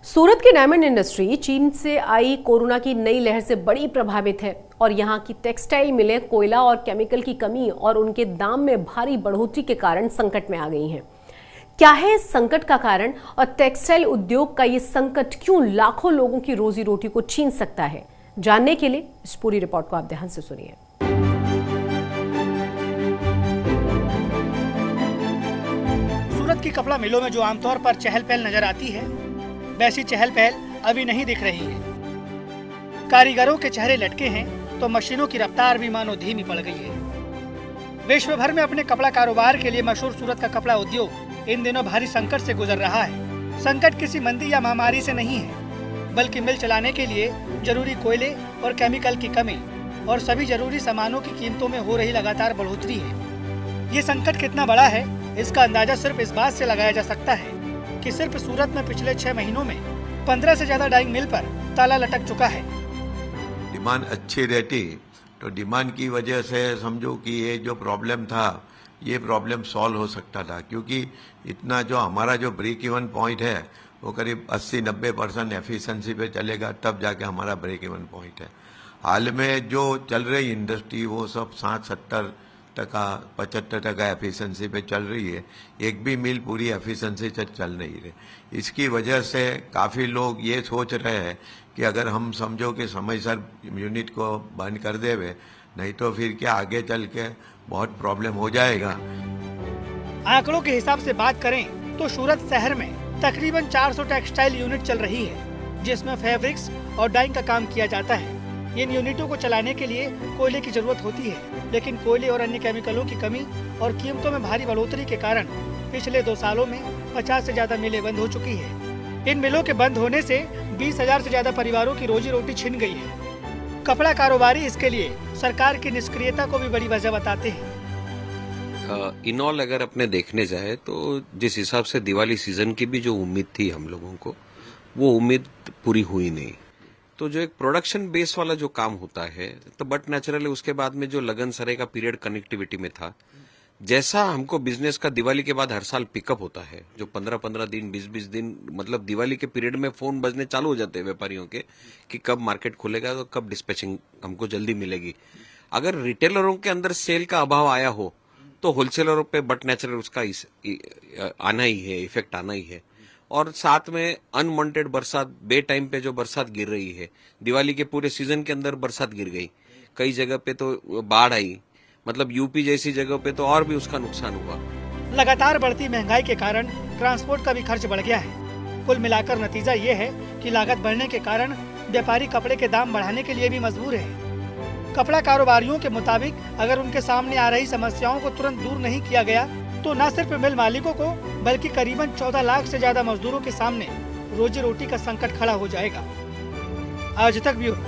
सूरत की diamond industry चीन से आई कोरोना की नई लहर से बड़ी प्रभावित है और यहां की टेक्सटाइल मिलें कोयला और केमिकल की कमी और उनके दाम में भारी बढ़ोतरी के कारण संकट में आ गई हैं। क्या है इस संकट का कारण और टेक्सटाइल उद्योग का ये संकट क्यों लाखों लोगों की रोजी रोटी को छीन सकता है? जानने के लिए इस पूरी रिपोर्ट को आप ध्यान से सुनिए। सूरत की कपड़ा मिलों में जो आमतौर पर चहल पहल नजर आती है, वैसी चहल पहल अभी नहीं दिख रही है। कारीगरों के चेहरे लटके हैं तो मशीनों की रफ्तार भी मानो धीमी पड़ गई है। विश्व भर में अपने कपड़ा कारोबार के लिए मशहूर सूरत का कपड़ा उद्योग इन दिनों भारी संकट से गुजर रहा है। संकट किसी मंदी या महामारी से नहीं है, बल्कि मिल चलाने के लिए जरूरी कोयले और केमिकल की कमी और सभी जरूरी सामानों की कीमतों में हो रही लगातार बढ़ोतरी है। ये संकट कितना बड़ा है, इसका अंदाजा सिर्फ इस बात से लगाया जा सकता है कि सिर्फ सूरत में पिछले 6 महीनों में 15 से ज्यादा डाइंग मिल पर ताला लटक चुका है। डिमांड अच्छी रहती तो डिमांड की वजह से समझो कि ये जो प्रॉब्लम था ये प्रॉब्लम सॉल्व हो सकता था, क्योंकि इतना जो हमारा जो ब्रेक इवन पॉइंट है वो करीब 80-90% एफिशिएंसी पे चलेगा, तब जाके हमारा ब्रेक इवन पॉइंट है। हाल में जो चल रही इंडस्ट्री वो सब 60-70%, 75% एफिशिएंसी पे चल रही है। एक भी मिल पूरी एफिशिएंसी से चल नहीं रही। इसकी वजह से काफ़ी लोग ये सोच रहे हैं कि अगर हम समझो कि समयसर यूनिट को बंद कर देवे, नहीं तो फिर क्या आगे चल के बहुत प्रॉब्लम हो जाएगा। आंकड़ों के हिसाब से बात करें तो सूरत शहर में तकरीबन 400 टेक्सटाइल यूनिट चल रही है, जिसमें फैब्रिक्स और डाइंग का काम किया जाता है। इन यूनिटों को चलाने के लिए कोयले की जरूरत होती है, लेकिन कोयले और अन्य केमिकलों की कमी और कीमतों में भारी बढ़ोतरी के कारण पिछले 2 सालों में 50 से ज्यादा मिलें बंद हो चुकी है। इन मिलों के बंद होने से 20,000 से ज्यादा परिवारों की रोजी रोटी छिन गई है। कपड़ा कारोबारी इसके लिए सरकार की निष्क्रियता को भी बड़ी वजह बताते हैं। इन ऑल अगर अपने देखने जाए तो जिस हिसाब से दिवाली सीजन की भी जो उम्मीद थी हम लोगों को, वो उम्मीद पूरी हुई नहीं। तो जो एक प्रोडक्शन बेस वाला जो काम होता है तो बट नेचुरली उसके बाद में जो लगन सरे का पीरियड कनेक्टिविटी में था, जैसा हमको बिजनेस का दिवाली के बाद हर साल पिकअप होता है, जो 15-15 दिन 20-20 दिन मतलब दिवाली के पीरियड में फोन बजने चालू हो जाते हैं व्यापारियों के कि कब मार्केट खुलेगा तो कब डिस्पैचिंग हमको जल्दी मिलेगी। अगर रिटेलरों के अंदर सेल का अभाव आया हो तो होलसेलरों पे बट नेचुरल उसका आना ही है, इफेक्ट आना ही है। और साथ में अनवांटेड बरसात, बे टाइम पे जो बरसात गिर रही है, दिवाली के पूरे सीजन के अंदर बरसात गिर गई, कई जगह पे तो बाढ़ आई, मतलब यूपी जैसी जगह पे तो और भी उसका नुकसान हुआ। लगातार बढ़ती महंगाई के कारण ट्रांसपोर्ट का भी खर्च बढ़ गया है। कुल मिलाकर नतीजा ये है कि लागत बढ़ने के कारण व्यापारी कपड़े के दाम बढ़ाने के लिए भी मजबूर है। कपड़ा कारोबारियों के मुताबिक अगर उनके सामने आ रही समस्याओं को तुरंत दूर नहीं किया गया तो न सिर्फ मिल मालिकों को बल्कि करीबन 14 लाख से ज्यादा मजदूरों के सामने रोजी रोटी का संकट खड़ा हो जाएगा। आज तक ब्यूरो।